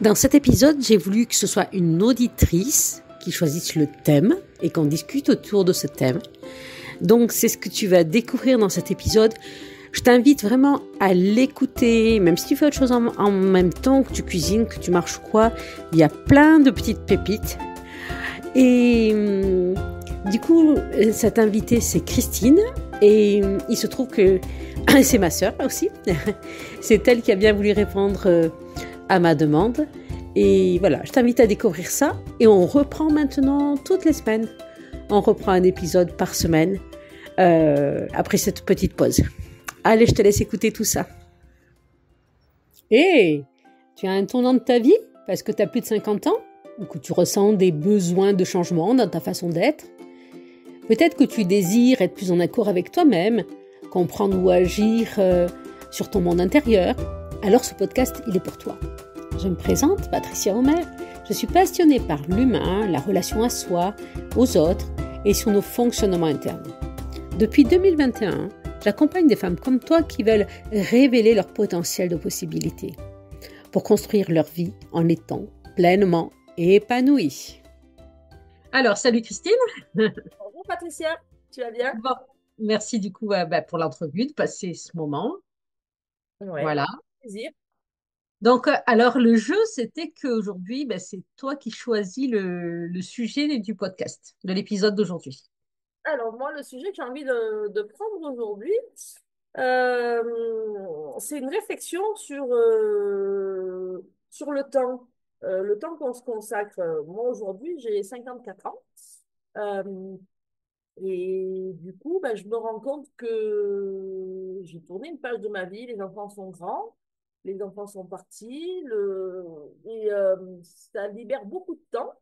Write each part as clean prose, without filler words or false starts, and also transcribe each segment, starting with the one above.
Dans cet épisode, j'ai voulu que ce soit une auditrice qui choisisse le thème et qu'on discute autour de ce thème. Donc, c'est ce que tu vas découvrir dans cet épisode. Je t'invite vraiment à l'écouter, même si tu fais autre chose en même temps, que tu cuisines, que tu marches ou quoi. Il y a plein de petites pépites. Et du coup, cette invitée, c'est Christine. Et il se trouve que c'est ma sœur aussi. C'est elle qui a bien voulu répondre à ma demande. Et voilà, je t'invite à découvrir ça. Et on reprend maintenant toutes les semaines. On reprend un épisode par semaine après cette petite pause. Allez, je te laisse écouter tout ça. Hey, tu as un tournant de ta vie parce que tu as plus de 50 ans ou que tu ressens des besoins de changement dans ta façon d'être. Peut-être que tu désires être plus en accord avec toi-même, comprendre ou agir sur ton monde intérieur. Alors ce podcast, il est pour toi. Je me présente, Patricia Omer. Je suis passionnée par l'humain, la relation à soi, aux autres et sur nos fonctionnements internes. Depuis 2021, j'accompagne des femmes comme toi qui veulent révéler leur potentiel de possibilités pour construire leur vie en étant pleinement épanouies. Alors, salut Christine. Bonjour Patricia, tu vas bien? Bon, merci du coup pour l'entrevue, de passer ce moment. Ouais, Voilà. plaisir. Donc, alors le jeu, c'était qu'aujourd'hui, c'est toi qui choisis le sujet du podcast, de l'épisode d'aujourd'hui. Alors moi, le sujet que j'ai envie de prendre aujourd'hui, c'est une réflexion sur le temps qu'on se consacre. Moi, aujourd'hui, j'ai 54 ans. Euh, et du coup, je me rends compte que j'ai tourné une page de ma vie. Les enfants sont grands, les enfants sont partis, ça libère beaucoup de temps.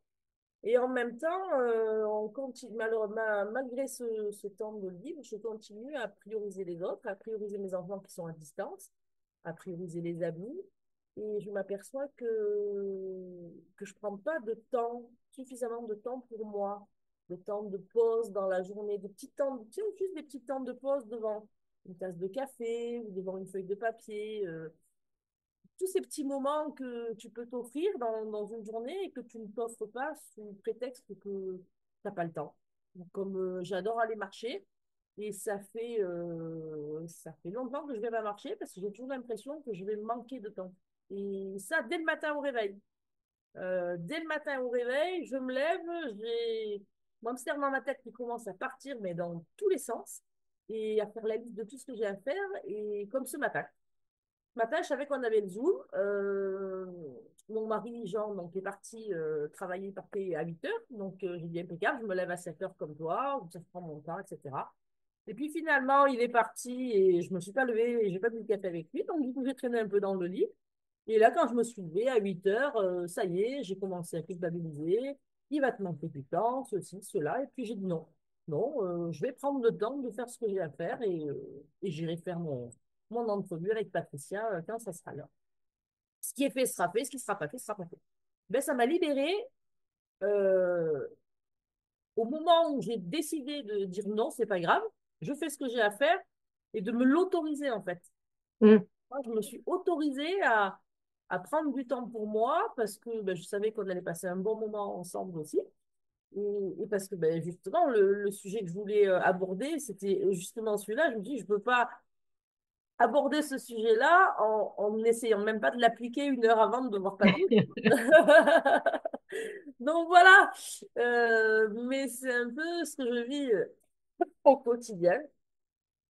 Et en même temps, on continue, malgré ce temps de libre, je continue à prioriser les autres, à prioriser mes enfants qui sont à distance, à prioriser les amis. Et je m'aperçois que je prends pas de temps, suffisamment de temps pour moi, de temps de pause dans la journée, de petits temps, tu sais, juste des petits temps de pause devant une tasse de café ou devant une feuille de papier. Tous ces petits moments que tu peux t'offrir dans une journée et que tu ne t'offres pas sous prétexte que tu n'as pas le temps. Donc, comme j'adore aller marcher, et ça fait longtemps que je vais pas marcher parce que j'ai toujours l'impression que je vais manquer de temps. Et ça, dès le matin au réveil. Dès le matin au réveil, je me lève, j'ai mon hamster dans ma tête qui commence à partir, mais dans tous les sens, et à faire la liste de tout ce que j'ai à faire, et comme ce matin. Ce matin, je savais qu'on avait le Zoom. Mon mari, Jean, donc, est parti travailler, il partait à 8 heures. Donc, j'ai dit impeccable, je me lève à 7 heures comme toi, ça prend mon temps, etc. Et puis finalement, il est parti et je ne me suis pas levée et je n'ai pas bu de café avec lui. Donc, du coup, j'ai traîné un peu dans le lit. Et là, quand je me suis levée à 8 heures, ça y est, j'ai commencé à culpabiliser. Il va te manquer du temps, ceci, cela. Et puis, j'ai dit non. Non, je vais prendre le temps de faire ce que j'ai à faire et j'irai faire mon entrevue avec Patricia quand ça sera là. Ce qui est fait sera fait, ce qui ne sera pas fait sera pas fait. Ben, ça m'a libérée euh, au moment où j'ai décidé de dire non, c'est pas grave, je fais ce que j'ai à faire et de me l'autoriser en fait. Mm. Moi, je me suis autorisée à prendre du temps pour moi parce que je savais qu'on allait passer un bon moment ensemble aussi. Et parce que justement, le sujet que je voulais aborder, c'était justement celui-là. Je me dis, je ne peux pas aborder ce sujet-là en n'essayant même pas de l'appliquer une heure avant de devoir passer. Donc voilà. Mais c'est un peu ce que je vis au quotidien.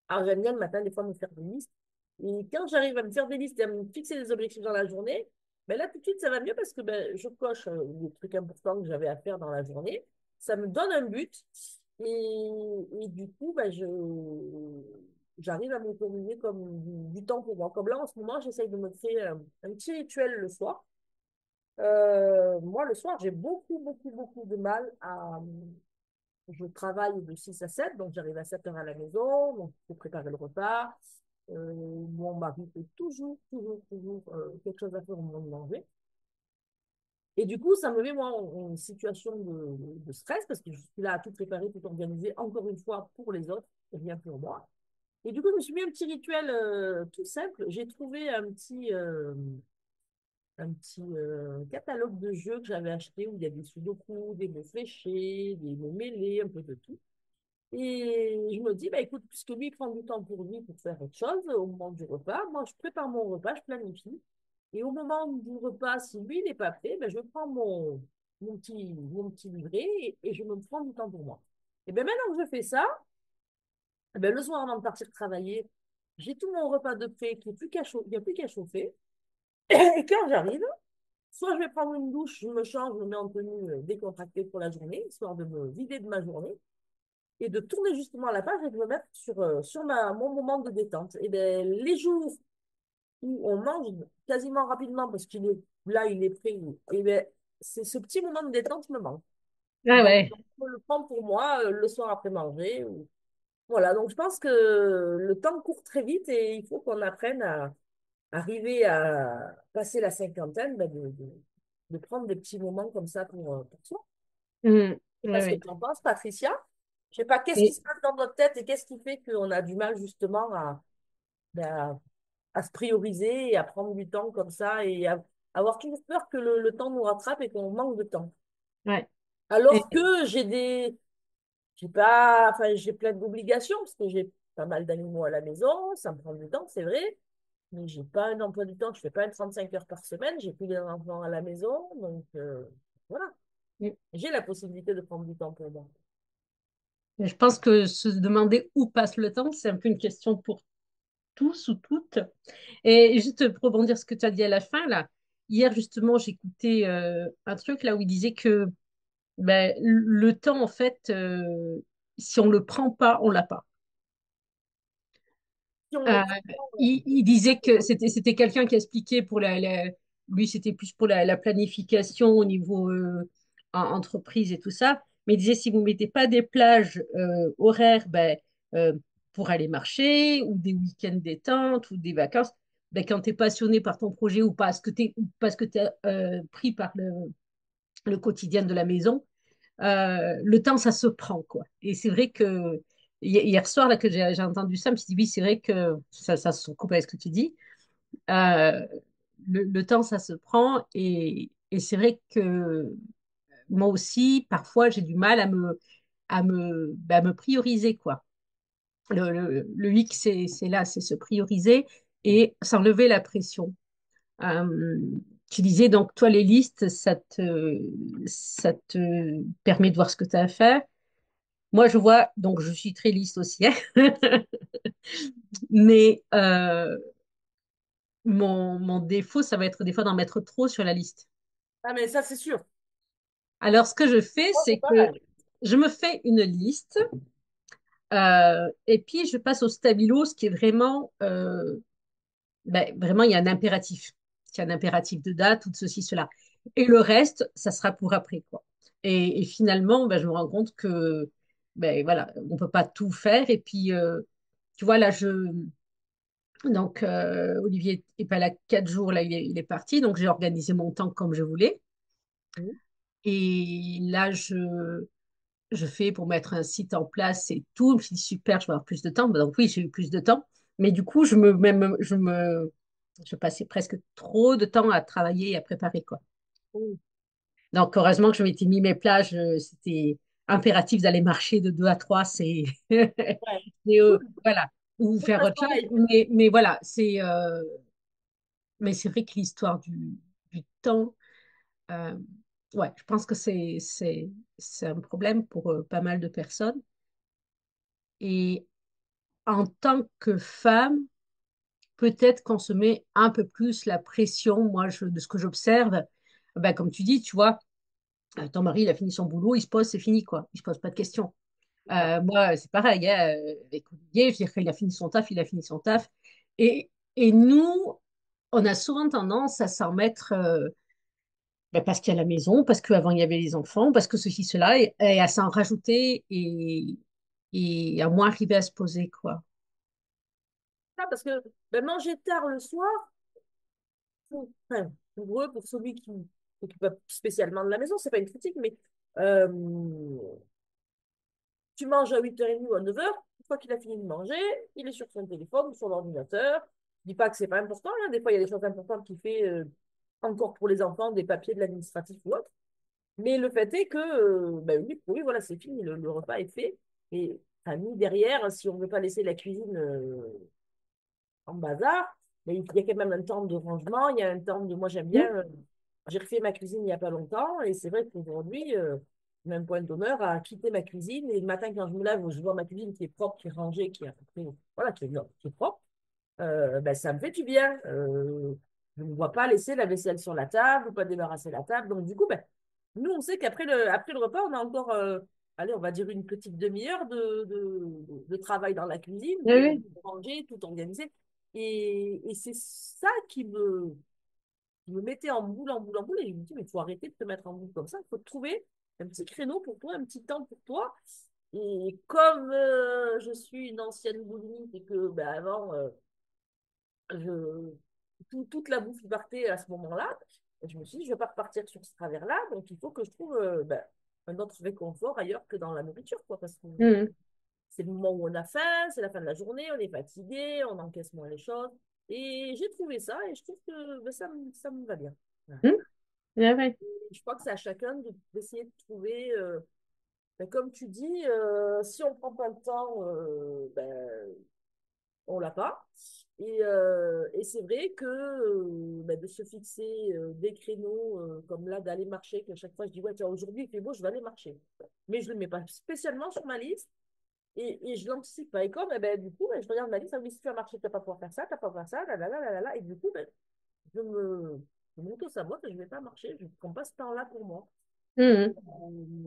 Alors j'aime bien le matin, des fois, me faire des listes. Et quand j'arrive à me faire des listes et à me fixer des objectifs dans la journée, là, tout de suite, ça va mieux parce que je coche les trucs importants que j'avais à faire dans la journée. Ça me donne un but. Et du coup, j'arrive à m'autoriser comme du temps pour moi. Comme là, en ce moment, j'essaye de me créer un petit rituel le soir. Moi, le soir, j'ai beaucoup, beaucoup, beaucoup de mal à... Je travaille de 6 à 7, donc j'arrive à 7 heures à la maison, donc il faut préparer le repas. Mon mari fait toujours, toujours, toujours quelque chose à faire au moment de manger. Et du coup, ça me met moi en situation de stress parce que je suis là à tout préparer, tout organiser, encore une fois, pour les autres et rien pour moi. Et du coup, je me suis mis un petit rituel tout simple. J'ai trouvé un petit catalogue de jeux que j'avais acheté où il y a des sudoku, des mots fléchés, des mots mêlés, un peu de tout. Et je me dis, bah, écoute, puisque lui il prend du temps pour lui pour faire autre chose au moment du repas, moi je prépare mon repas, je planifie. Et au moment du repas, si lui il n'est pas prêt, ben, je prends mon petit livret et je me prends du temps pour moi. Et bien maintenant que je fais ça, eh ben, le soir avant de partir travailler, j'ai tout mon repas de prêt qui est plus qu'à il n'y a plus qu'à chauffer. Et quand j'arrive, soit je vais prendre une douche, je me change, je me mets en tenue décontractée pour la journée, histoire de me vider de ma journée et de tourner justement à la page et de me mettre sur mon moment de détente. Et ben, les jours où on mange quasiment rapidement parce qu'il est là, il est prêt, et ben, c'est ce petit moment de détente qui me manque. Ah Donc, ouais. je le prends pour moi le soir après manger. Voilà, donc je pense que le temps court très vite et il faut qu'on apprenne à arriver à passer la cinquantaine, ben, de prendre des petits moments comme ça pour soi. Mm. Je sais Ouais, pas ce que ouais. tu en penses, Patricia. Je sais pas qu'est-ce qui Et se passe dans notre tête et qu'est-ce qui fait qu'on a du mal justement ben, à se prioriser et à prendre du temps comme ça et à avoir toujours peur que le temps nous rattrape et qu'on manque de temps. ouais. Et, Alors que j'ai pas, enfin, j'ai plein d'obligations parce que j'ai pas mal d'animaux à la maison, ça me prend du temps, c'est vrai, mais j'ai pas un emploi du temps, je fais pas un 35 heures par semaine, j'ai plus d'enfants à la maison, donc voilà, j'ai la possibilité de prendre du temps pour moi. je pense que se demander où passe le temps, c'est un peu une question pour tous ou toutes. Et juste pour rebondir ce que tu as dit à la fin, là, hier justement, j'écoutais un truc là où il disait que ben, le temps, en fait, si on le prend pas, on l'a pas. Si on le Euh, prend, il disait que c'était quelqu'un qui expliquait pour lui, c'était plus pour la planification au niveau entreprise et tout ça. Mais il disait si vous mettez pas des plages horaires ben, euh, pour aller marcher ou des week-ends détente ou des vacances, ben, quand tu es passionné par ton projet ou parce que tu es pris par le quotidien de la maison, le temps, ça se prend, quoi. Et c'est vrai que hier soir, là, que j'ai entendu ça, je me suis dit, oui, c'est vrai que ça se coupe avec ce que tu dis. Euh, le temps, ça se prend. Et c'est vrai que moi aussi, parfois, j'ai du mal à me prioriser, quoi. Le hic, c'est là, c'est se prioriser et s'enlever la pression. Euh, Tu disais donc, toi, les listes, ça te permet de voir ce que tu as à faire. Moi, je vois, donc je suis très liste aussi, hein. Mais mon défaut, ça va être des fois d'en mettre trop sur la liste. ah mais ça c'est sûr, Alors, ce que je fais, moi c'est c'est que pareil. je me fais une liste et puis je passe au stabilo, ce qui est vraiment, ben, vraiment, il y a un impératif. Il y a un impératif de date ou de ceci, cela. Et le reste, ça sera pour après, quoi. Et finalement, ben, je me rends compte que, ben, voilà, on peut pas tout faire. Et puis, tu vois, là, donc, Olivier est pas là 4 jours, là, il est parti. Donc, j'ai organisé mon temps comme je voulais. Mhm. Et là, je fais pour mettre un site en place et tout. Je me suis dit, super, je vais avoir plus de temps. Donc, oui, j'ai eu plus de temps. Mais du coup, je passais presque trop de temps à travailler et à préparer, quoi. Oui. Donc, heureusement que je m'étais mis mes plages. C'était impératif d'aller marcher de 2 à 3. Ouais. Voilà. Ou Moi, faire c'est autre chose. pareil. Mais voilà, mais c'est vrai que l'histoire du temps, euh, ouais, je pense que c'est un problème pour pas mal de personnes. Et en tant que femme, peut-être qu'on se met un peu plus la pression, moi, de ce que j'observe. Ben, comme tu dis, tu vois, ton mari, il a fini son boulot, il se pose, c'est fini, quoi. Il se pose pas de questions. Ça. Moi, c'est pareil, hein, avec Olivier, je veux dire qu'il a fini son taf, il a fini son taf. Et nous, on a souvent tendance à s'en mettre ben, parce qu'il y a la maison, parce qu'avant il y avait les enfants, parce que ceci, cela, et à s'en rajouter et à moins arriver à se poser, quoi. Ça, parce que ben, manger tard le soir, enfin, pour eux, pour celui qui ne s'occupe pas spécialement de la maison, c'est pas une critique, mais euh, tu manges à 8h30 ou à 9h, une fois qu'il a fini de manger, il est sur son téléphone ou sur l'ordinateur. Je dis pas que c'est pas important, hein. Des fois, il y a des choses importantes qu'il fait encore pour les enfants, des papiers de l'administratif ou autre. Mais le fait est que, ben oui, oui, voilà, c'est fini, le repas est fait. Et enfin, nous, derrière, si on ne veut pas laisser la cuisine en bazar, mais il y a quand même un temps de rangement, il y a un temps de... Moi, j'aime bien... j'ai refait ma cuisine il n'y a pas longtemps, et c'est vrai qu'aujourd'hui, même point d'honneur à quitter ma cuisine. Et le matin, quand je me lève, je vois ma cuisine qui est propre, qui est rangée, qui est à peu près... Voilà, qui est propre. Ben, ça me fait du bien. Je ne vois pas laisser la vaisselle sur la table ou pas débarrasser la table. Donc, du coup, ben, nous, on sait qu'après après le repas, on a encore, allez, on va dire une petite demi-heure de travail dans la cuisine Oui, pour oui. ranger, tout organiser. Et c'est ça qui me mettait en boule, en boule, en boule. Et je me dis, mais il faut arrêter de te mettre en boule comme ça. Il faut te trouver un petit créneau pour toi, un petit temps pour toi. Et comme je suis une ancienne boulimique et que ben, avant, je, toute la bouffe partait à ce moment-là. Et je me suis dit, je ne vais pas repartir sur ce travers-là, donc il faut que je trouve ben, un autre réconfort ailleurs que dans la nourriture, quoi, parce que Mhm. c'est le moment où on a faim, c'est la fin de la journée, on est fatigué, on encaisse moins les choses. Et j'ai trouvé ça, et je trouve que ben, ça me va bien. Voilà. Mhm. Ouais, ouais. Je crois que c'est à chacun d'essayer de trouver, ben, comme tu dis, si on prend pas le temps, ben, on l'a pas. Et c'est vrai que bah, de se fixer des créneaux comme là, d'aller marcher, que chaque fois je dis, ouais, tiens, aujourd'hui il fait beau, je vais aller marcher. Mais je ne le mets pas spécialement sur ma liste et je ne l'anticipe pas. Et comme, eh ben, du coup, ben, je regarde ma liste, ah oui, si tu vas marcher, tu vas pas pouvoir faire ça, tu vas pas pouvoir faire ça, là, là, là, là, là, là. Et du coup, ben, je m'auto-sabote et je ne vais pas marcher. Je ne prends pas ce temps-là pour moi. Donc, Mhm.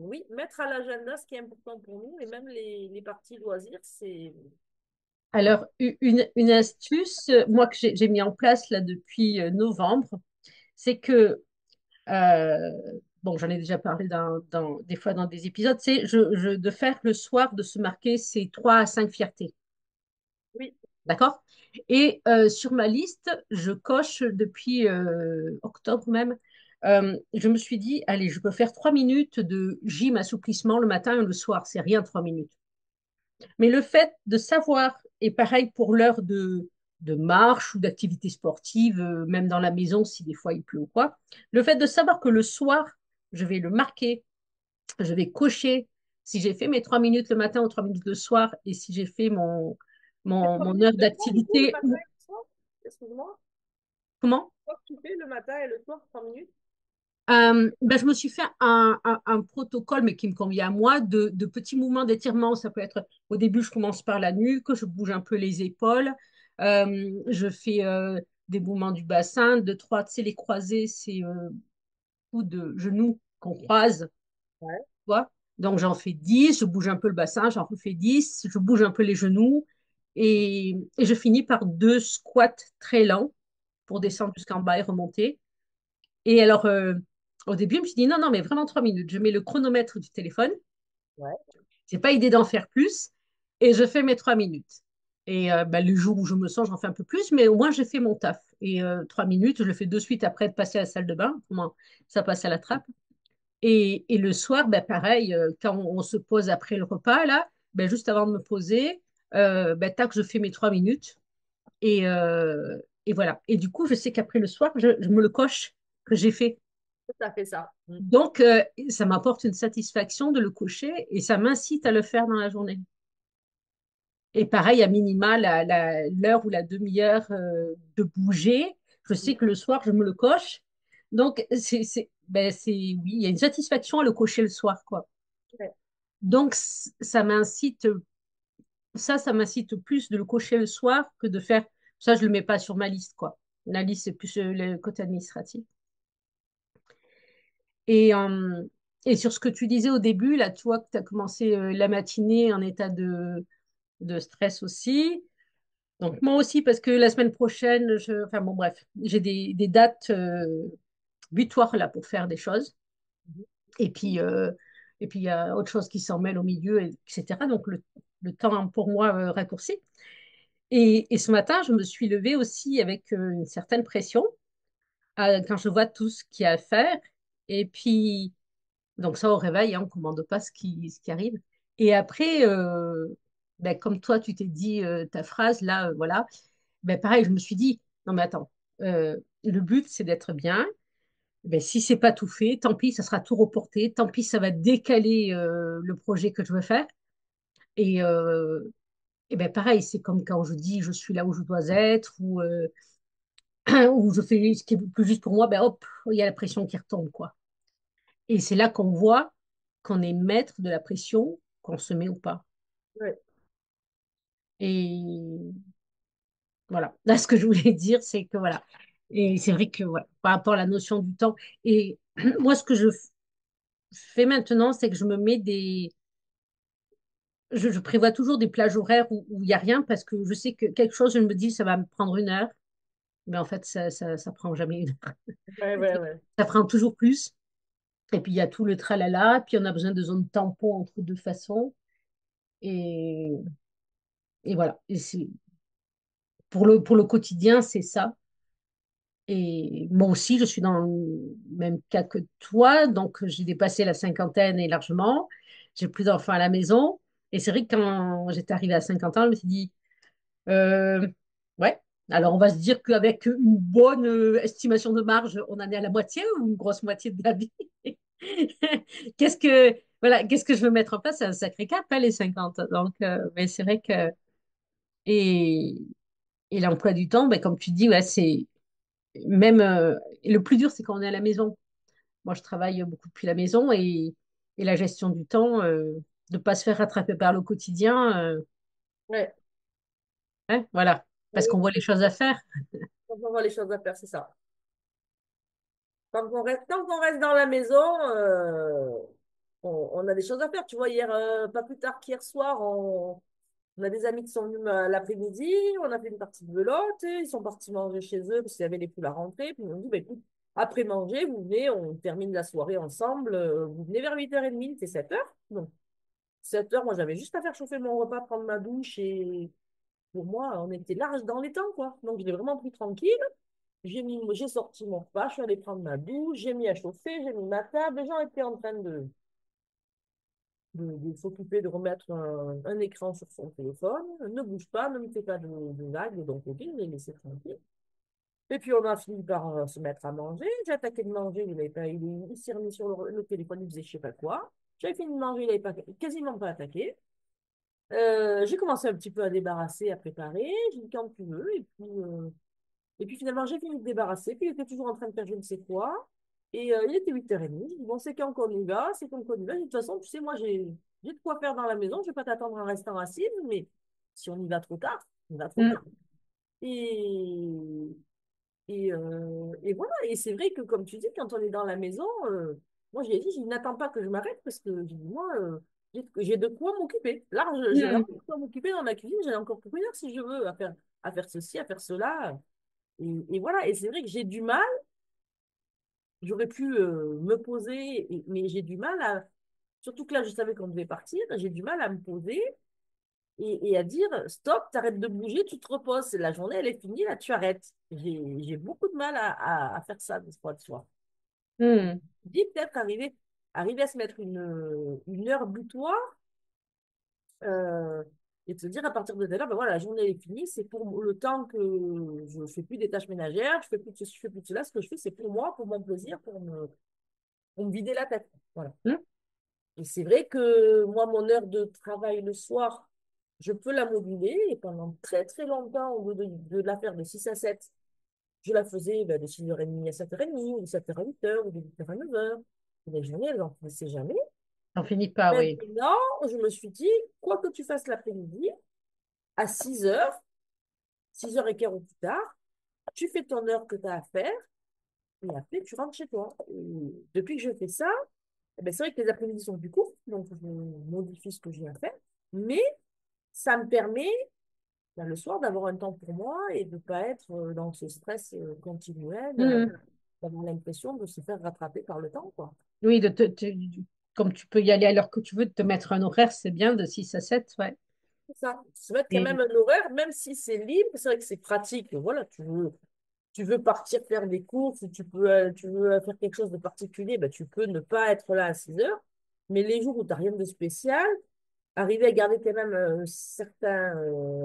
oui, mettre à l'agenda ce qui est important pour nous et même les parties loisirs, c'est. Voilà. Alors, une astuce, moi, que j'ai mis en place là depuis novembre, c'est que, euh, bon, j'en ai déjà parlé des fois dans des épisodes, c'est de faire le soir, de se marquer ces 3 à 5 fiertés. Oui, D'accord? Et sur ma liste, je coche depuis octobre même, je me suis dit, allez, je peux faire 3 minutes de gym assouplissement le matin et le soir, c'est rien 3 minutes. Mais le fait de savoir, et pareil pour l'heure de marche ou d'activité sportive, même dans la maison si des fois il pleut ou quoi, le fait de savoir que le soir, je vais le marquer, je vais cocher si j'ai fait mes 3 minutes le matin ou 3 minutes le soir et si j'ai fait c'est trois mon minutes heure de quoi, du coup, le d'activité matin ou et le soir? Excuse-moi. comment? Quoi que tu fais le matin et le soir, 3 minutes? Ben, je me suis fait un protocole, mais qui me convient à moi, de petits mouvements d'étirement. Ça peut être, au début, je commence par la nuque, je bouge un peu les épaules, je fais des mouvements du bassin, de trois, tu sais, les croisés, c'est coups de genoux qu'on croise, Ouais, tu vois. Donc, j'en fais 10, je bouge un peu le bassin, j'en refais 10, je bouge un peu les genoux, et je finis par 2 squats très lents pour descendre jusqu'en bas et remonter. Et alors, au début, je me suis dit, non, non, mais vraiment 3 minutes. Je mets le chronomètre du téléphone. ouais. J'ai pas idée d'en faire plus. Et je fais mes 3 minutes. Et bah, le jour où je me sens, j'en fais un peu plus, mais au moins, j'ai fait mon taf. Et 3 minutes, je le fais de suite après de passer à la salle de bain. Comment ça passe à la trappe. Et le soir, bah, pareil, quand on se pose après le repas, là, bah, juste avant de me poser, bah, tac, je fais mes 3 minutes. Et voilà. Et du coup, je sais qu'après le soir, je me le coche que j'ai fait. Tout à fait ça. Mm. Donc, ça m'apporte une satisfaction de le cocher et ça m'incite à le faire dans la journée. Et pareil, à minima, l'heure ou la demi-heure de bouger, je sais que le soir, je me le coche. Donc, oui, il y a une satisfaction à le cocher le soir, quoi. Ouais. Donc, ça m'incite plus de le cocher le soir que de faire, ça, je le mets pas sur ma liste, quoi. La liste, c'est plus le côté administratif. Et, euh, et sur ce que tu disais au début, là, tu vois que tu as commencé la matinée en état de stress aussi. Donc moi aussi, parce que la semaine prochaine, enfin bon, bref, j'ai des dates butoirs là pour faire des choses. Mhm. Et puis, euh, et puis il y a autre chose qui s'en mêle au milieu, etc. Donc le temps pour moi raccourci. Et ce matin, je me suis levée aussi avec une certaine pression quand je vois tout ce qu'il y a à faire. Et puis, donc ça, au réveil, hein, on ne commande pas ce qui arrive. Et après, ben, comme toi, tu t'es dit ta phrase, là, voilà, ben, pareil, je me suis dit, non mais attends, le but, c'est d'être bien. Ben, si c'est pas tout fait, tant pis, ça sera tout reporté. Tant pis, ça va décaler le projet que je veux faire. Et, et ben pareil, c'est comme quand je dis je suis là où je dois être ou je fais ce qui est plus juste pour moi, ben hop, il y a la pression qui retombe, quoi. Et c'est là qu'on voit qu'on est maître de la pression qu'on se met ou pas. Ouais, Et voilà. Là, ce que je voulais dire, c'est que voilà. Et c'est vrai que voilà, par rapport à la notion du temps, et moi, ce que je fais maintenant, c'est que je me mets je prévois toujours des plages horaires où il n'y a rien parce que je sais que quelque chose, je me dis, ça va me prendre 1 heure. Mais en fait, ça prend jamais 1 heure. ouais, ouais, ouais. Ça prend toujours plus. Et puis, il y a tout le tralala. Puis, on a besoin de zones tampons entre deux façons. Et, et voilà. Et pour le quotidien, c'est ça. Et moi aussi, je suis dans le même cas que toi. Donc, j'ai dépassé la cinquantaine et largement. J'ai plus d'enfants à la maison. Et c'est vrai que quand j'étais arrivée à 50 ans, je me suis dit, Euh, ouais. Alors, on va se dire qu'avec une bonne estimation de marge, on en est à la moitié ou une grosse moitié de la vie. Qu'est-ce que je veux mettre en place? C'est un sacré cap, hein, les 50. Donc, mais c'est vrai que, et, et l'emploi du temps, ben, comme tu dis, ouais, c'est même, et le plus dur, c'est quand on est à la maison. Moi, je travaille beaucoup depuis la maison et la gestion du temps, de ne pas se faire rattraper par le quotidien, Ouais. hein, voilà. Parce qu'on Oui, voit les choses à faire. quand on voit les choses à faire, c'est ça. Tant qu'on reste dans la maison, on a des choses à faire. Tu vois, hier, pas plus tard qu'hier soir, on a des amis qui sont venus l'après-midi, on a fait une partie de belote, et ils sont partis manger chez eux parce qu'il y avait les poules à rentrer. Puis ils m'ont dit, bah, écoute, après manger, vous venez, on termine la soirée ensemble. Vous venez vers 8h30, c'est 7h. Donc, 7h, moi, j'avais juste à faire chauffer mon repas, prendre ma douche et pour moi, on était large dans les temps, quoi. Donc, je l'ai vraiment pris tranquille. J'ai sorti mon repas, je suis allée prendre ma douche, j'ai mis à chauffer, j'ai mis ma table. Les gens étaient en train de s'occuper de remettre un écran sur son téléphone. Ne bouge pas, ne me fais pas de vagues, donc ok, je l'ai laissé tranquille. Et puis on a fini par se mettre à manger. J'ai attaqué de manger, il s'est remis sur le téléphone, il faisait je sais pas quoi. J'avais fini de manger, il n'avait pas, quasiment pas attaqué. J'ai commencé un petit peu à débarrasser, à préparer. J'ai dit quand tu veux. Et puis finalement, j'ai fini de débarrasser. Puis il était toujours en train de faire je ne sais quoi. Et il était 8h30. J'ai dit, bon, c'est quand qu'on y va, c'est quand qu'on y va. De toute façon, tu sais, moi, j'ai de quoi faire dans la maison. Je ne vais pas t'attendre en restant assis, mais si on y va trop tard, on va trop tard. Mm. Et, et voilà. Et c'est vrai que, comme tu dis, quand on est dans la maison, moi, j'ai dit, je n'attends pas que je m'arrête parce que j'ai dit, moi, j'ai de quoi m'occuper. Là, j'ai Mm. encore de quoi m'occuper dans ma cuisine. J'ai encore pour une heure si je veux à faire ceci, à faire cela. Et voilà, et c'est vrai que j'ai du mal, j'aurais pu me poser, mais j'ai du mal à, surtout que là, je savais qu'on devait partir, j'ai du mal à me poser et à dire, stop, t'arrêtes de bouger, tu te reposes, la journée, elle est finie, là, tu arrêtes. J'ai beaucoup de mal à faire ça des fois de soir. Mm. Je dis peut-être arriver à se mettre une heure butoir euh, et de se dire à partir de telle heure, ben voilà, la journée est finie, c'est pour le temps que je ne fais plus des tâches ménagères, je fais plus de ceci, je fais plus de cela, ce que je fais, c'est pour moi, pour mon plaisir, pour me vider la tête. Voilà. Mm. Et c'est vrai que moi, mon heure de travail le soir, je peux la moduler et pendant très très longtemps, au lieu de la faire de 6 à 7 je la faisais ben, de 6h30 à 7h30, ou de 7h à 8h, ou de 8h à 9h. Les journées, elles n'en finissaient jamais. J'en finis pas, oui. Maintenant, je me suis dit, quoi que tu fasses l'après-midi, à 6h, 6h15 ou plus tard, tu fais ton heure que tu as à faire et après tu rentres chez toi. Et depuis que je fais ça, eh ben, c'est vrai que les après-midi sont plus courts, donc je modifie ce que j'ai à faire, mais ça me permet ben, le soir d'avoir un temps pour moi et de ne pas être dans ce stress continuel, Mm. d'avoir l'impression de se faire rattraper par le temps, quoi. Oui, comme tu peux y aller à l'heure que tu veux, de te mettre un horaire, c'est bien de 6 à 7, ouais. C'est ça. Se mettre quand Et, même un horaire, même si c'est libre, c'est vrai que c'est pratique. Voilà, tu veux partir faire des courses ou tu veux faire quelque chose de particulier, ben, tu peux ne pas être là à 6 heures. Mais les jours où tu n'as rien de spécial, arriver à garder quand même un certain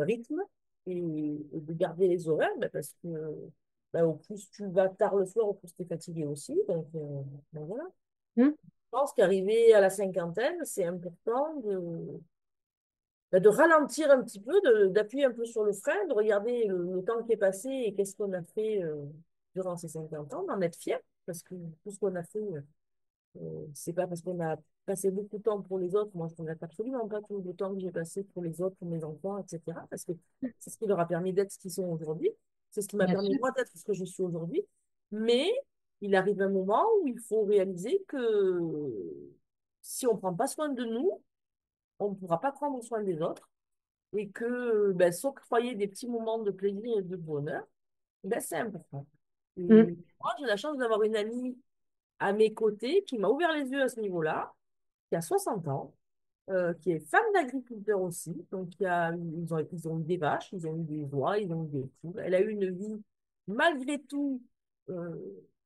rythme et de garder les horaires, ben, parce que ben, au plus tu vas tard le soir, au plus tu es fatigué aussi. Donc voilà. Hmm. Je pense qu'arriver à la cinquantaine, c'est important de ralentir un petit peu, d'appuyer un peu sur le frein, de regarder le temps qui est passé et qu'est-ce qu'on a fait durant ces 50 ans, d'en être fier, parce que tout ce qu'on a fait, c'est pas parce qu'on a passé beaucoup de temps pour les autres. Moi, je ne regrette absolument pas tout le temps que j'ai passé pour les autres, pour mes enfants, etc. Parce que c'est ce qui leur a permis d'être ce qu'ils sont aujourd'hui. C'est ce qui m'a Bien permis, sûr. moi, d'être ce que je suis aujourd'hui. Mais il arrive un moment où il faut réaliser que si on ne prend pas soin de nous, on ne pourra pas prendre soin des autres. Et que ben, s'octroyer des petits moments de plaisir et de bonheur, ben, c'est important. Et Hmm. moi, j'ai la chance d'avoir une amie à mes côtés qui m'a ouvert les yeux à ce niveau-là, qui a 60 ans, qui est femme d'agriculteur aussi. Donc, ils ont eu des vaches, ils ont eu des oies, ils ont eu des poules. Elle a eu une vie, malgré tout, euh,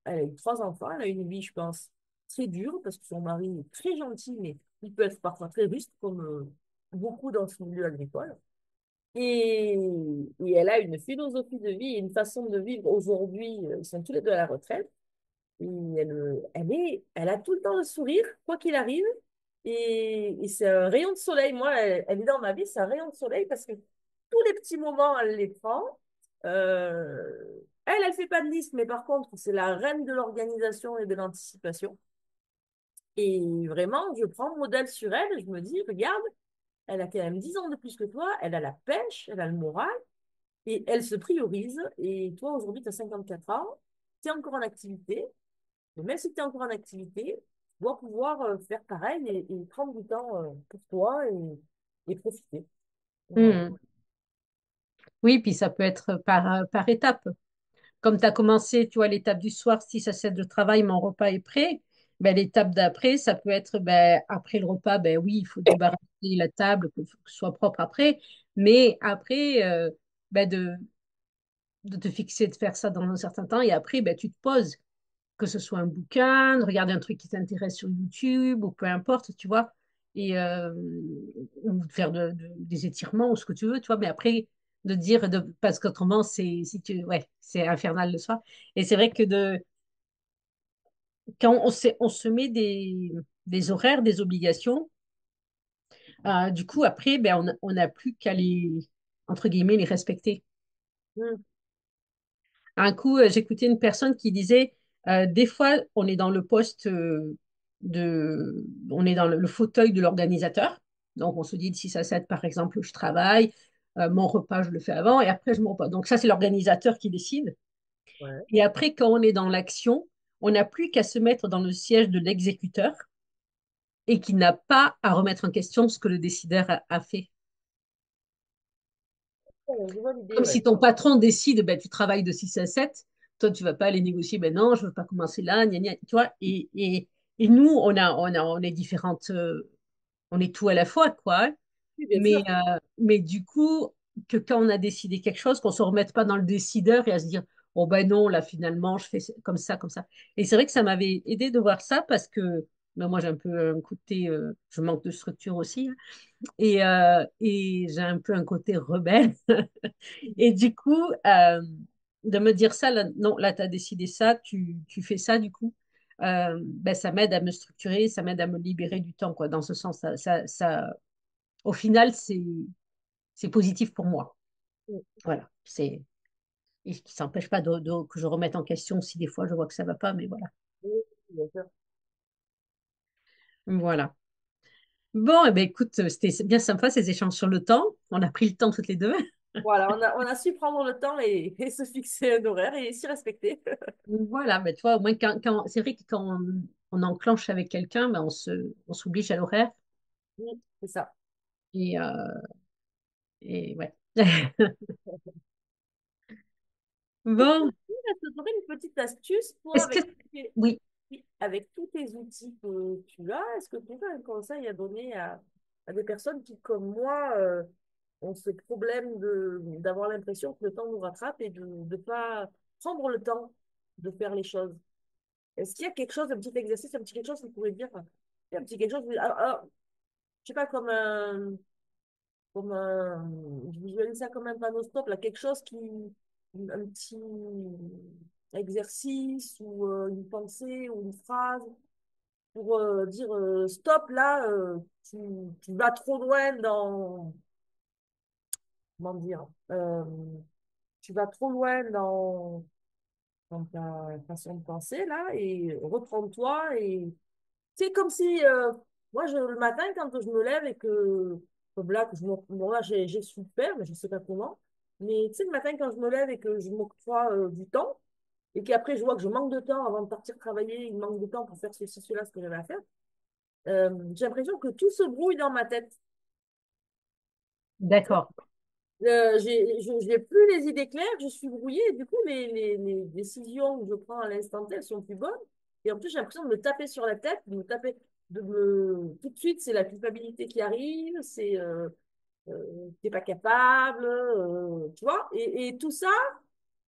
elle a eu 3 enfants. Elle a eu une vie, je pense, très dure parce que son mari est très gentil, mais il peut être parfois très rustre, comme beaucoup dans ce milieu agricole. Et, et elle a une philosophie de vie et une façon de vivre aujourd'hui. Ils sont tous les deux à la retraite. Et elle a tout le temps le sourire, quoi qu'il arrive. Et c'est un rayon de soleil. Moi, elle est dans ma vie, c'est un rayon de soleil parce que tous les petits moments, elle les prend. Elle fait pas de liste, mais par contre, c'est la reine de l'organisation et de l'anticipation. Et vraiment, je prends modèle sur elle et je me dis, regarde, elle a quand même 10 ans de plus que toi, elle a la pêche, elle a le moral et elle se priorise. Et toi, aujourd'hui, tu as 54 ans, tu es encore en activité. Mais même si tu es encore en activité, tu dois pouvoir faire pareil et prendre du temps pour toi et profiter. Voilà. Hmm. Oui, puis ça peut être par étapes. Comme tu as commencé, tu vois, l'étape du soir, 6 à 7 de travail, mon repas est prêt. Ben, l'étape d'après, ça peut être, ben, après le repas, ben oui, il faut débarrasser la table, qu'il faut que ce soit propre après. Mais après, ben, de te fixer, de faire ça dans un certain temps. Et après, ben, tu te poses, que ce soit un bouquin, de regarder un truc qui t'intéresse sur YouTube ou peu importe, tu vois. Et, ou de faire des étirements ou ce que tu veux, tu vois. Mais après, de dire, parce qu'autrement, si tu, ouais, c'est infernal le soir. Et c'est vrai que quand on se met des horaires, des obligations, du coup, après, ben, on n'a plus qu'à entre guillemets, les respecter. Mm. Un coup, j'écoutais une personne qui disait, des fois, on est dans le poste on est dans le fauteuil de l'organisateur. Donc, on se dit de 6 à 7, par exemple, je travaille, mon repas, je le fais avant et après, je me repose. Donc, ça, c'est l'organisateur qui décide. Ouais. Et après, quand on est dans l'action, on n'a plus qu'à se mettre dans le siège de l'exécuteur et qui n'a pas à remettre en question ce que le décideur a fait. Ouais, je vois l'idée, Comme si ouais. ton patron décide, ben, tu travailles de 6 à 7, toi, tu vas pas aller négocier, ben non, je veux pas commencer là, gna, gna, tu vois. Et nous, on est différentes, on est tout à la fois, quoi. Hein. Oui, bien sûr. Mais du coup, que quand on a décidé quelque chose, qu'on se remette pas dans le décideur et à se dire, oh ben non, là, finalement, je fais comme ça, comme ça. Et c'est vrai que ça m'avait aidé de voir ça parce que ben, moi, j'ai un peu un côté, je manque de structure aussi, hein. Et j'ai un peu un côté rebelle. Et du coup, de me dire ça, là, non, là, tu as décidé ça, tu fais ça, du coup, ben, ça m'aide à me structurer, ça m'aide à me libérer du temps, quoi. Dans ce sens, au final, c'est positif pour moi. Mm. Voilà. Et ça n'empêche pas que je remette en question si des fois je vois que ça va pas, mais voilà. Oui, bien sûr. Voilà. Bon, eh ben, écoute, c'était bien sympa ces échanges sur le temps. On a pris le temps toutes les deux. Voilà, on a su prendre le temps et se fixer un horaire et s'y respecter. Voilà, ben, tu vois, au moins, c'est vrai que quand on enclenche avec quelqu'un, ben, on s'oblige à l'horaire. Mm, c'est ça. Et, ouais. Et Bon, aussi, je te donnerai une petite astuce, toi, est-ce que... tes- Oui. avec tous tes outils que tu as, est-ce que tu as un conseil à donner à des personnes qui, comme moi, ont ce problème d'avoir l'impression que le temps nous rattrape et de ne pas prendre le temps de faire les choses? Est-ce qu'il y a quelque chose, un petit exercice, un petit quelque chose qui pourrait dire, un petit quelque chose, je sais pas, je visualise ça comme un panneau stop, là, quelque chose un petit exercice ou une pensée ou une phrase pour dire stop, là, tu vas trop loin dans, comment dire, tu vas trop loin dans ta façon de penser, là, et reprends-toi. Et c'est comme si, moi, le matin, quand je me lève et que, comme là, bon, là, j'ai super, mais je sais pas comment. Mais tu sais, le matin, quand je me lève et que je m'octroie du temps, et qu'après, je vois que je manque de temps avant de partir travailler, il manque de temps pour faire ceci, cela, ce que j'avais à faire, j'ai l'impression que tout se brouille dans ma tête. D'accord. Je n'ai plus les idées claires, je suis brouillée, et du coup, les décisions que je prends à l'instant T, elles sont plus bonnes. Et en plus, j'ai l'impression de me taper sur la tête, de me taper, tout de suite, c'est la culpabilité qui arrive, c'est t'es pas capable, tu vois. Et tout ça,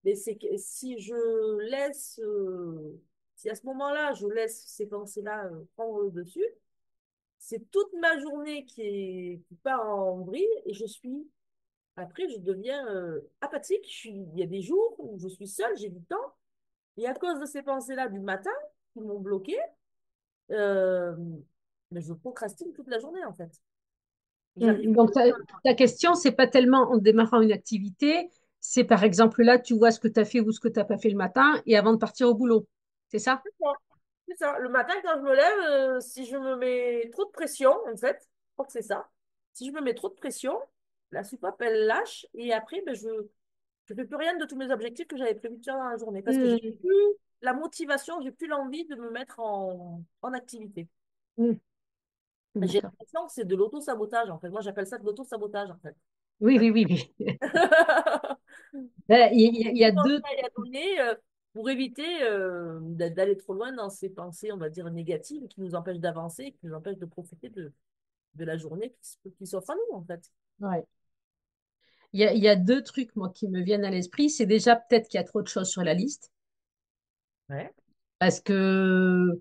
mais c'est que si je laisse, si à ce moment-là, je laisse ces pensées-là prendre le dessus, c'est toute ma journée qui part en vrille et je suis après, je deviens apathique. Il y a des jours où je suis seule, j'ai du temps. Et à cause de ces pensées-là du matin qui m'ont bloquée, euh, mais je procrastine toute la journée, en fait. J'arrive Donc, ta question, c'est pas tellement en démarrant une activité, c'est par exemple là, tu vois ce que tu as fait ou ce que tu n'as pas fait le matin et avant de partir au boulot. C'est ça? pas. C'est ça. Le matin, quand je me lève, si je me mets trop de pression, en fait, je crois que c'est ça. Si je me mets trop de pression, la soupape, elle lâche. Et après, ben, je ne fais plus rien de tous mes objectifs que j'avais prévu de faire dans la journée. Parce que j'ai Hmm, plus la motivation, j'ai plus l'envie de me mettre en activité. hmm, J'ai d'accord. l'impression que c'est de l'auto-sabotage, en fait. Moi, j'appelle ça de l'auto-sabotage, en fait. Oui, oui, oui, oui. Il y a deux. Conseil à donner pour éviter d'aller trop loin dans ces pensées, on va dire, négatives qui nous empêchent d'avancer, qui nous empêchent de profiter de la journée qui s'offre à nous, en fait. Ouais. Il y a deux trucs, moi, qui me viennent à l'esprit. C'est déjà peut-être qu'il y a trop de choses sur la liste. Ouais. Parce que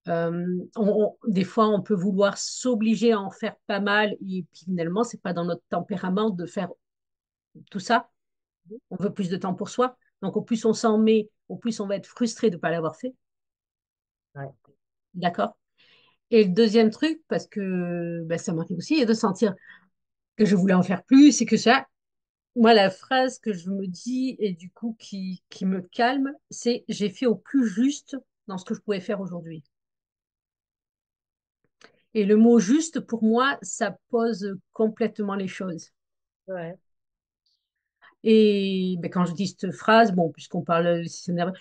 des fois, on peut vouloir s'obliger à en faire pas mal. Et puis finalement, c'est pas dans notre tempérament de faire tout ça. On veut plus de temps pour soi. Donc, au plus on s'en met, au plus on va être frustré de ne pas l'avoir fait. Ouais. D'accord? Et le deuxième truc, parce que ben, ça m'arrive aussi, est de sentir que je voulais en faire plus et que ça, moi, la phrase que je me dis et du coup qui me calme, c'est j'ai fait au plus juste dans ce que je pouvais faire aujourd'hui. Et le mot juste, pour moi, ça pose complètement les choses. Ouais. Et ben, quand je dis cette phrase, bon, puisqu'on parle du système nerveux,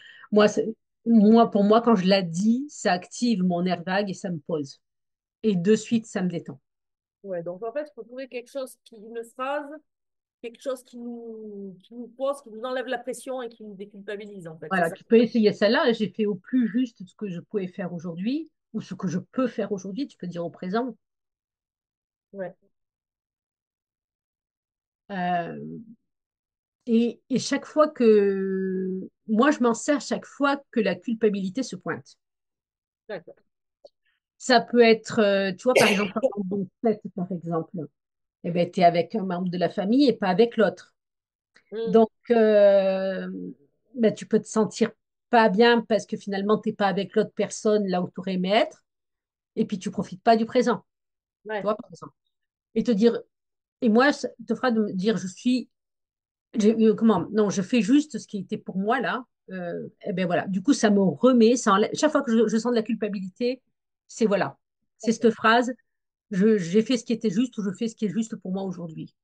moi, pour moi, quand je la dis, ça active mon nerf vague et ça me pose. Et de suite, ça me détend. Ouais. Donc, en fait, il faut trouver une phrase, quelque chose qui nous pose, qui nous enlève la pression et qui nous déculpabilise, en fait. C'est Voilà, ça. tu peux essayer celle-là. J'ai fait au plus juste ce que je pouvais faire aujourd'hui ou ce que je peux faire aujourd'hui, tu peux dire au présent. Ouais. Euh, et chaque fois que, moi, je m'en sers chaque fois que la culpabilité se pointe. D'accord. Ça peut être, tu vois, par exemple, pendant une fête, par exemple, eh ben, tu es avec un membre de la famille et pas avec l'autre. Mm. Donc, ben, tu peux te sentir pas bien parce que finalement, tu n'es pas avec l'autre personne là où tu aurais aimé être. Et puis, tu profites pas du présent, tu Ouais. vois, par exemple. Et te dire, et moi, ça te fera de me dire, comment, non, je fais juste ce qui était pour moi là. Et ben voilà, du coup, ça me remet, chaque fois que je sens de la culpabilité, c'est voilà, c'est D'accord. cette phrase, j'ai fait ce qui était juste ou je fais ce qui est juste pour moi aujourd'hui.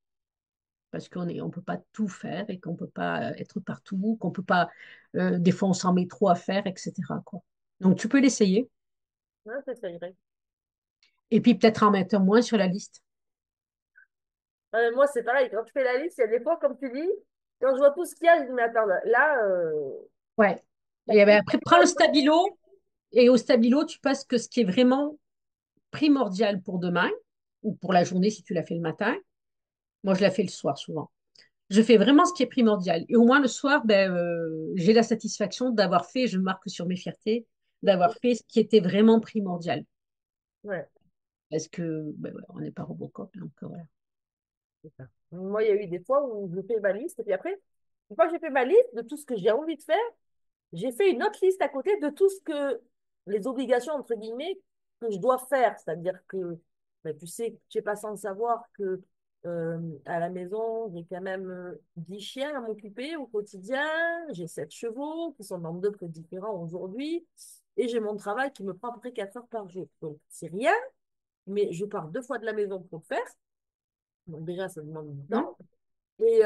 Parce on peut pas tout faire et qu'on peut pas être partout, qu'on peut pas, des fois on s'en met trop à faire, etc., quoi. Donc tu peux l'essayer. Ouais, ça irait. Et puis peut-être en mettre moins sur la liste. Moi, c'est pareil. Quand je fais la liste, il y a des fois, comme tu dis, quand je vois tout ce qu'il y a, je dis, mais attends, là, Ouais. il y a Et ben plus après, prends le stabilo et au stabilo, tu passes que ce qui est vraiment primordial pour demain ou pour la journée si tu l'as fait le matin. Moi, je la fais le soir souvent. Je fais vraiment ce qui est primordial. Et au moins le soir, ben, j'ai la satisfaction d'avoir fait, je marque sur mes fiertés, d'avoir fait ce qui était vraiment primordial. ouais, Parce que ben, voilà, on n'est pas Robocop, donc voilà. c'est ça. Moi, il y a eu des fois où je fais ma liste, et puis après, Une fois que j'ai fait ma liste de tout ce que j'ai envie de faire, j'ai fait une autre liste à côté de tout ce que les obligations, entre guillemets, que je dois faire. C'est-à-dire que, ben, tu sais, tu n'es pas sans savoir que à la maison, j'ai quand même 10 chiens à m'occuper au quotidien. J'ai 7 chevaux qui sont dans deux prés différents aujourd'hui. Et j'ai mon travail qui me prend à peu près 4 heures par jour. Donc, c'est rien, mais je pars 2 fois de la maison pour le faire. Donc, déjà, ça demande du Hmm. temps. Et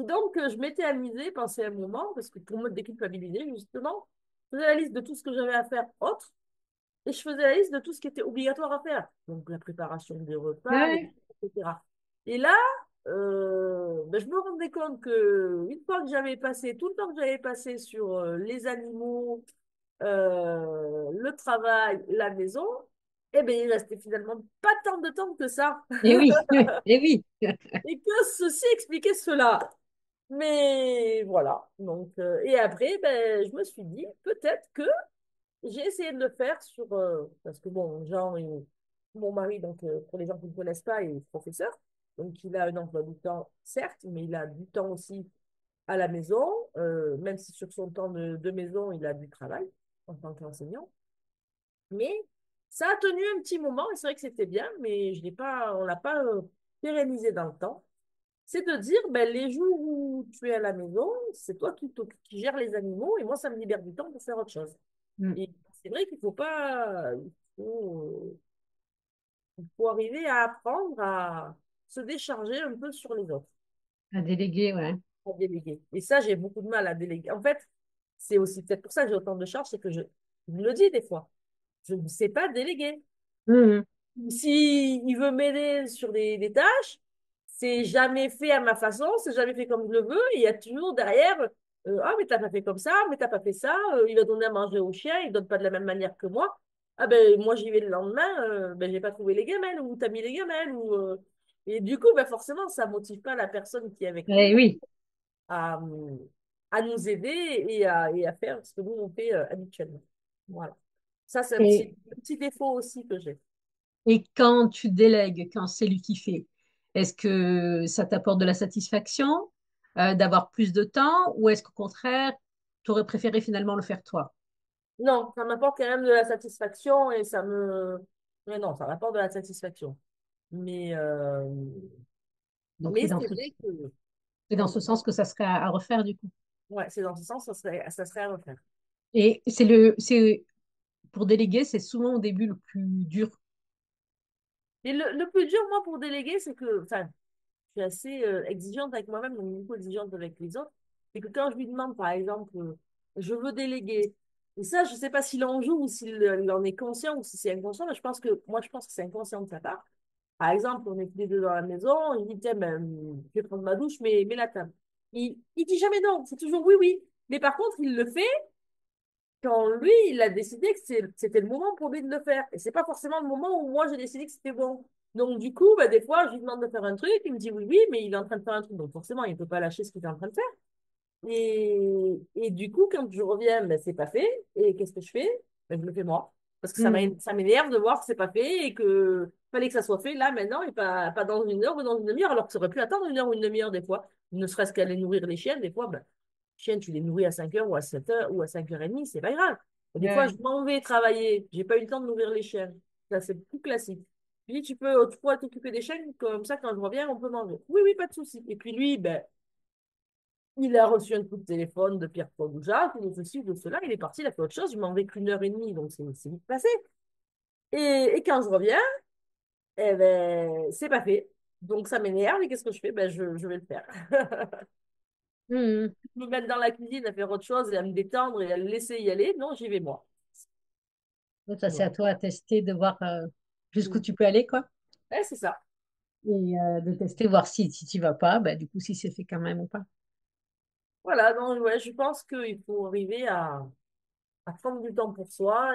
donc, je m'étais amusée, pensé un moment, parce que pour me déculpabiliser, justement, je faisais la liste de tout ce que j'avais à faire autre, et je faisais la liste de tout ce qui était obligatoire à faire. Donc, la préparation des repas, Ouais. etc. Et là, ben, je me rendais compte que une fois que j'avais passé tout le temps que j'avais passé sur les animaux, le travail, la maison, eh bien, il restait finalement pas tant de temps que ça. Et oui, et oui. Et que ceci expliquait cela. Mais voilà. Donc, et après, ben, je me suis dit, peut-être que j'ai essayé de le faire sur. Parce que bon, mon mari, donc, pour les gens qui ne connaissent pas, il est professeur. Donc, il a un emploi du temps, certes, mais il a du temps aussi à la maison, même si sur son temps de maison, il a du travail en tant qu'enseignant. Mais ça a tenu un petit moment, et c'est vrai que c'était bien, mais je l'ai pas, on l'a pas pérennisé dans le temps. C'est de dire, ben, les jours où tu es à la maison, c'est toi qui gères les animaux et moi, ça me libère du temps pour faire autre chose. Hmm. Et c'est vrai qu'il faut pas, il faut arriver à apprendre à se décharger un peu sur les autres, À déléguer, ouais. à déléguer. Et ça, j'ai beaucoup de mal à déléguer. En fait, c'est aussi peut-être pour ça que j'ai autant de charges, c'est que je me le dis des fois, je ne sais pas déléguer. Hmm. Si il veut m'aider sur des tâches, c'est jamais fait à ma façon, c'est jamais fait comme je le veux. Et il y a toujours derrière, ah, mais t'as pas fait comme ça, mais t'as pas fait ça. Il va donner à manger au chien, il donne pas de la même manière que moi. Ah ben, moi, j'y vais le lendemain, ben, j'ai pas trouvé les gamelles, ou t'as mis les gamelles, et du coup, ben, forcément, ça motive pas la personne qui est avec Eh nous oui. à, à nous aider et à faire ce que nous, on fait habituellement. Voilà. Ça, c'est Et, un petit défaut aussi que j'ai. et quand tu délègues, quand c'est lui qui fait, est-ce que ça t'apporte de la satisfaction, d'avoir plus de temps, ou est-ce qu'au contraire, tu aurais préféré finalement le faire toi? Non, ça m'apporte quand même de la satisfaction et ça me... Mais non, ça m'apporte de la satisfaction. Mais, euh, Donc mais c'est vrai que... c'est dans ce sens que ça serait à refaire du coup. Ouais, c'est dans ce sens, ça serait à refaire. Et c'est pour déléguer, c'est souvent au début le plus dur. Et le plus dur, moi, pour déléguer, c'est que... Enfin, je suis assez exigeante avec moi-même, donc beaucoup exigeante avec les autres. C'est que quand je lui demande, par exemple, je veux déléguer, et ça, je sais pas s'il en joue ou s'il en est conscient ou si c'est inconscient, mais je pense que c'est inconscient de sa part. Par exemple, on est tous les deux dans la maison, il dit, tiens, ben, je vais prendre ma douche, mais la table. Il dit jamais non, c'est toujours oui, oui. Mais par contre, il le fait quand lui, il a décidé que c'était le moment pour lui de le faire. Et c'est pas forcément le moment où moi, j'ai décidé que c'était bon. Donc, du coup, bah, des fois, je lui demande de faire un truc, il me dit oui, oui, mais il est en train de faire un truc. Donc, forcément, il ne peut pas lâcher ce qu'il est en train de faire. Et du coup, quand je reviens, ben, c'est pas fait. Et qu'est-ce que je fais? Ben, je le fais moi. Parce que Hmm. ça m'énerve de voir que c'est pas fait et que fallait que ça soit fait là, maintenant, et pas dans une heure ou dans une demi-heure, alors que ça aurait pu attendre une heure ou une demi-heure des fois. Ne serait-ce qu'aller nourrir les chiens, des fois, ben, les chiens, tu les nourris à 5 heures ou à 7 heures ou à 5h30, c'est pas grave. Et des fois, Ouais. je m'en vais travailler, j'ai pas eu le temps de nourrir les chiens. Ça, c'est plus classique. Puis tu pourras t'occuper des chiens, comme ça, quand je reviens, on peut manger. Oui, oui, pas de souci. Et puis lui, ben, il a reçu un coup de téléphone de Pierre-Paul ou Jacques, ou de ceci, ou de cela. Il est parti, il a fait autre chose. Je m'en vais qu'une heure et demie, donc c'est vite passé. Et quand je reviens, eh ben, c'est pas fait. Donc ça m'énerve. Et qu'est-ce que je fais? Ben, je vais le faire. Hmm. Me mettre dans la cuisine à faire autre chose et à me détendre et à le laisser y aller. Non, j'y vais moi. Donc, ça, c'est à Voilà. toi à tester, de voir jusqu'où Mm. tu peux aller, quoi. Ouais, c'est ça. Et de tester, voir si tu vas pas, bah, du coup, si c'est fait quand même ou pas. Voilà, donc ouais, je pense qu'il faut arriver à prendre du temps pour soi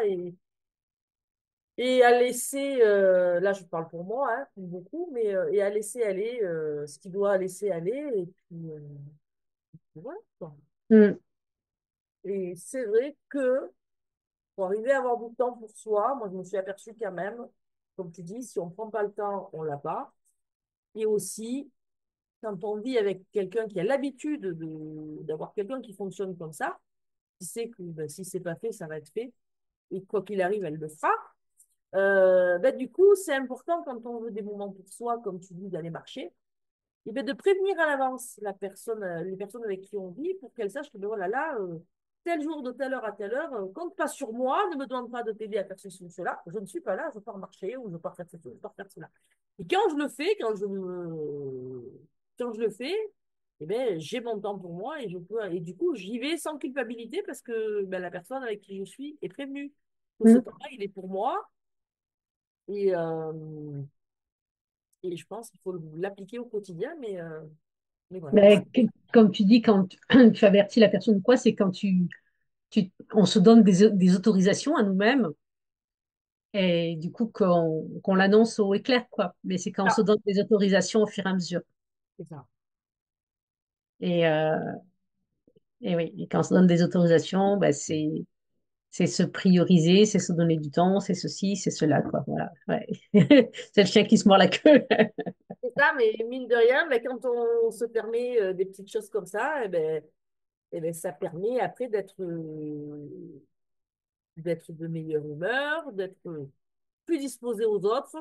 et à laisser, là je parle pour moi, hein, beaucoup, et à laisser aller ce qu'il doit laisser aller. Et puis, voilà, quoi. Hmm. Et c'est vrai que pour arriver à avoir du temps pour soi, moi je me suis aperçue quand même, comme tu dis, si on ne prend pas le temps, on l'a pas. Et aussi, quand on vit avec quelqu'un qui a l'habitude d'avoir quelqu'un qui fonctionne comme ça, qui sait que ben, si c'est pas fait, ça va être fait, et quoi qu'il arrive, elle le fera. Ben, du coup, c'est important quand on veut des moments pour soi, comme tu dis, d'aller marcher, et ben, de prévenir à l'avance les personnes avec qui on vit pour qu'elles sachent que ben, voilà, là, tel jour de telle heure à telle heure, compte pas sur moi, ne me demande pas de t'aider à faire ceci ou cela, je ne suis pas là, je pars marcher ou je pars faire ceci ou je pars faire cela. Et quand je le fais, quand je le fais, eh ben, j'ai mon temps pour moi et je peux, et du coup, j'y vais sans culpabilité parce que ben, la personne avec qui je suis est prévenue que ce Mm. temps-là, il est pour moi et, euh, et je pense qu'il faut l'appliquer au quotidien, mais voilà. Mais comme tu dis, quand tu avertis la personne ou quoi, c'est quand on se donne des autorisations à nous-mêmes et du coup qu'on l'annonce au éclair, quoi. Mais c'est quand on se Ah, donne des autorisations au fur et à mesure. c'est ça. Et, et oui, et quand on se donne des autorisations, bah, c'est se prioriser, c'est se donner du temps, c'est ceci, c'est cela, quoi. Voilà. Ouais. C'est le chien qui se mord la queue. C'est ça, mais mine de rien, ben, quand on se permet des petites choses comme ça, eh ben, ça permet après d'être de meilleure humeur, d'être plus disposé aux autres,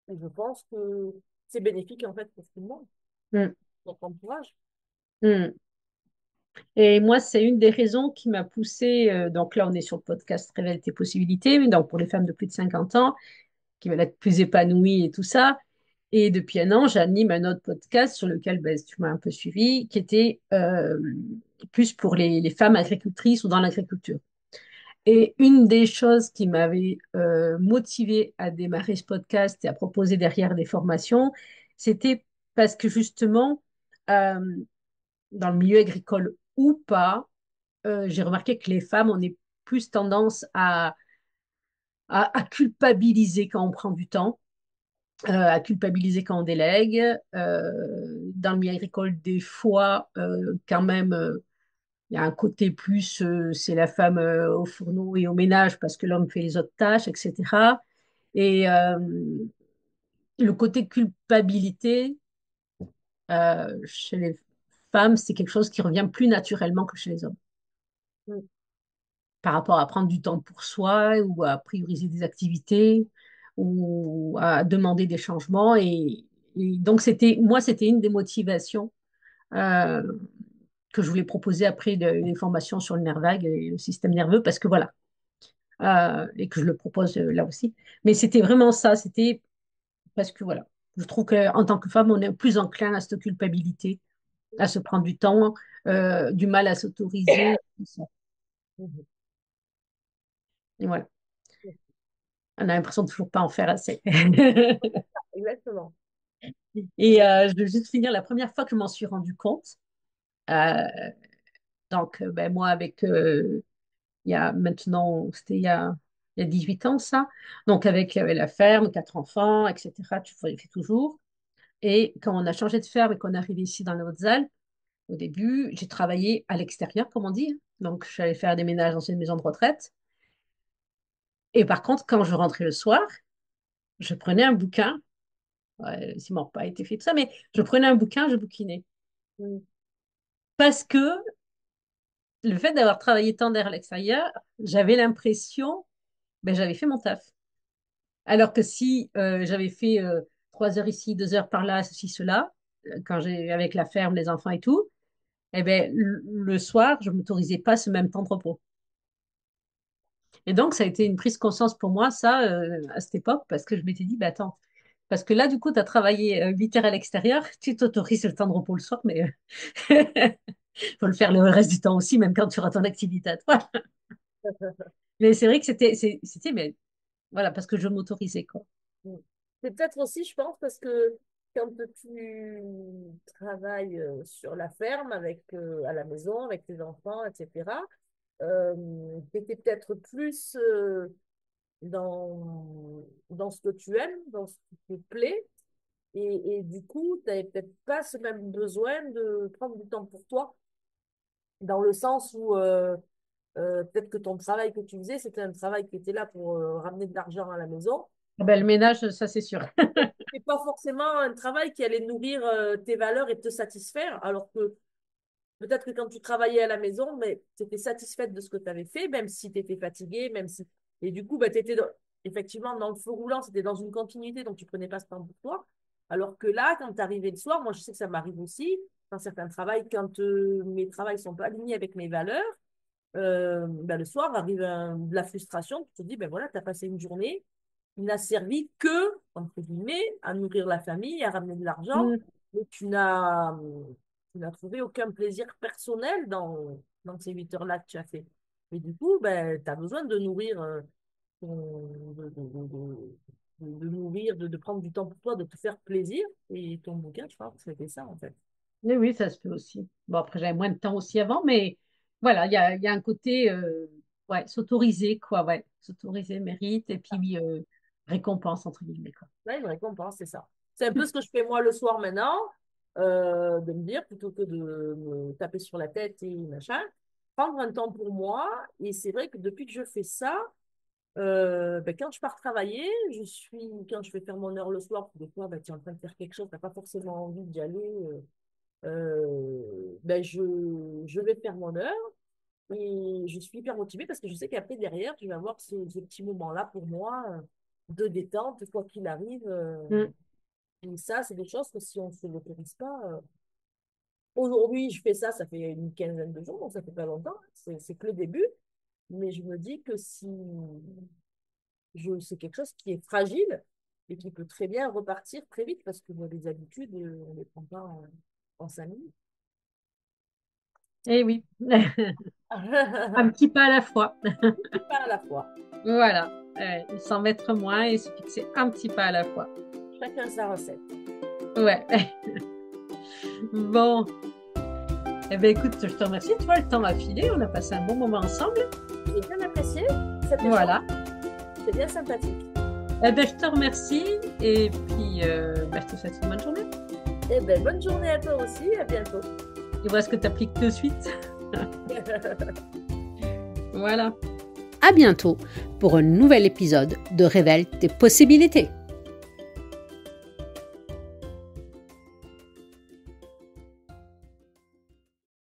et je pense que c'est bénéfique en fait pour tout le monde, Mm, notre entourage. mm. Et moi, c'est une des raisons qui m'a poussée. Donc là, on est sur le podcast Révèle tes possibilités, mais donc pour les femmes de plus de 50 ans qui veulent être plus épanouies et tout ça. Et depuis un an, j'anime un autre podcast sur lequel ben, tu m'as un peu suivi, qui était plus pour les femmes agricultrices ou dans l'agriculture. Et une des choses qui m'avait motivée à démarrer ce podcast et à proposer derrière des formations, c'était parce que justement, euh, dans le milieu agricole ou pas, j'ai remarqué que les femmes, on est plus tendance à culpabiliser quand on prend du temps, à culpabiliser quand on délègue. Dans le milieu agricole, des fois, quand même, il y a un côté plus, c'est la femme au fourneau et au ménage parce que l'homme fait les autres tâches, etc. Et le côté culpabilité chez les femmes, c'est quelque chose qui revient plus naturellement que chez les hommes Mm. par rapport à prendre du temps pour soi ou à prioriser des activités ou à demander des changements. Et donc, moi, c'était une des motivations euh, que je voulais proposer après des formations sur le nerf vague et le système nerveux parce que voilà, et que je le propose là aussi. Mais c'était vraiment ça, c'était parce que voilà, je trouve qu'en tant que femme, on est plus enclin à cette culpabilité, à se prendre du temps, du mal à s'autoriser, tout ça. Mhm. Et voilà, on a l'impression de toujours pas en faire assez. Exactement. Et je vais juste finir la première fois que je m'en suis rendu compte. Euh, donc, ben, moi, avec, il y a maintenant, c'était il y a 18 ans, ça. Donc, avec la ferme, quatre enfants, etc., tu fais toujours. Et quand on a changé de ferme et qu'on est arrivé ici dans les Hautes-Alpes, au début, j'ai travaillé à l'extérieur, comme on dit, hein. Donc, je suis allée faire des ménages dans une maison de retraite. Et par contre, quand je rentrais le soir, je prenais un bouquin. Ouais, le ciment n'a pas été fait tout ça, mais je prenais un bouquin, je bouquinais. Mm. Parce que le fait d'avoir travaillé tant d'heures à l'extérieur, j'avais l'impression, ben, j'avais fait mon taf. Alors que si j'avais fait 3 heures ici, 2 heures par là, ceci, cela, quand j'ai avec la ferme, les enfants et tout, eh ben, le soir, je ne m'autorisais pas ce même temps de repos. Et donc, ça a été une prise de conscience pour moi, ça, à cette époque, parce que je m'étais dit, bah, attends, parce que là, du coup, tu as travaillé 8 heures à l'extérieur, tu t'autorises le temps de repos le soir, mais faut le faire le reste du temps aussi, même quand tu auras ton activité à toi. Mais c'est vrai que c'était, mais voilà, parce que je m'autorisais, quoi. Mm. C'est peut-être aussi, je pense, parce que quand tu travailles sur la ferme, à la maison, avec tes enfants, etc., tu étais peut-être plus dans ce que tu aimes, dans ce qui te plaît, et du coup, tu n'avais peut-être pas ce même besoin de prendre du temps pour toi, dans le sens où peut-être que ton travail que tu faisais, c'était un travail qui était là pour ramener de l'argent à la maison. Ah ben, le ménage, ça, c'est sûr. fais pas forcément un travail qui allait nourrir tes valeurs et te satisfaire, alors que peut-être que quand tu travaillais à la maison, mais tu étais satisfaite de ce que tu avais fait, même si tu étais fatiguée, même si... Et du coup, bah, tu étais effectivement dans le feu roulant, c'était dans une continuité, donc tu prenais pas ce temps pour toi. Alors que là, quand tu arrivais le soir, moi je sais que ça m'arrive aussi, dans certains travails, quand mes travails sont pas alignés avec mes valeurs, ben, le soir arrive de la frustration, tu te dis, ben voilà, tu as passé une journée, il n'a servi que, entre guillemets, à nourrir la famille, à ramener de l'argent, Mm. mais tu n'as trouvé aucun plaisir personnel dans ces 8 heures-là que tu as fait. Et du coup, ben, tu as besoin de nourrir, de nourrir, de prendre du temps pour toi, de te faire plaisir. Et ton bouquin, je pense que c'était ça, en fait. Oui, oui, ça se peut aussi. Bon, après, j'avais moins de temps aussi avant, mais voilà, il y a un côté, ouais, s'autoriser, quoi, ouais, s'autoriser, mérite, et puis récompense, entre guillemets, quoi. Là, une récompense, c'est ça. C'est un peu ce que je fais moi le soir maintenant, de me dire, plutôt que de me taper sur la tête et machin, prendre un temps pour moi. Et c'est vrai que depuis que je fais ça, ben, quand je pars travailler, quand je vais faire mon heure le soir, des fois, ben, tu es en train de faire quelque chose, tu n'as pas forcément envie d'y aller, ben, je vais faire mon heure. Et je suis hyper motivée parce que je sais qu'après, derrière, je vais avoir ce petit moment-là pour moi de détente, quoi qu'il arrive. Mm. Et ça, c'est des choses que si on ne se l'autorise pas. Aujourd'hui, je fais ça, ça fait une quinzaine de jours, donc ça fait pas longtemps. C'est que le début. Mais je me dis que si c'est quelque chose qui est fragile et qui peut très bien repartir très vite parce que les habitudes, on ne les prend pas en 5 minutes. Eh oui, un Un petit pas à la fois. petit pas à la fois. Voilà, s'en mettre moins et se fixer un petit pas à la fois. Chacun sa recette. Ouais. Bon, eh ben écoute, je te remercie. Tu vois, le temps a filé, on a passé un bon moment ensemble. J'ai bien apprécié cet échange. Voilà. C'est bien sympathique. Eh ben, je te remercie et puis ben, je te souhaite une bonne journée. Eh ben, bonne journée à toi aussi. À bientôt. Et voilà ce que tu appliques de suite. Voilà. À bientôt pour un nouvel épisode de Révèle tes possibilités.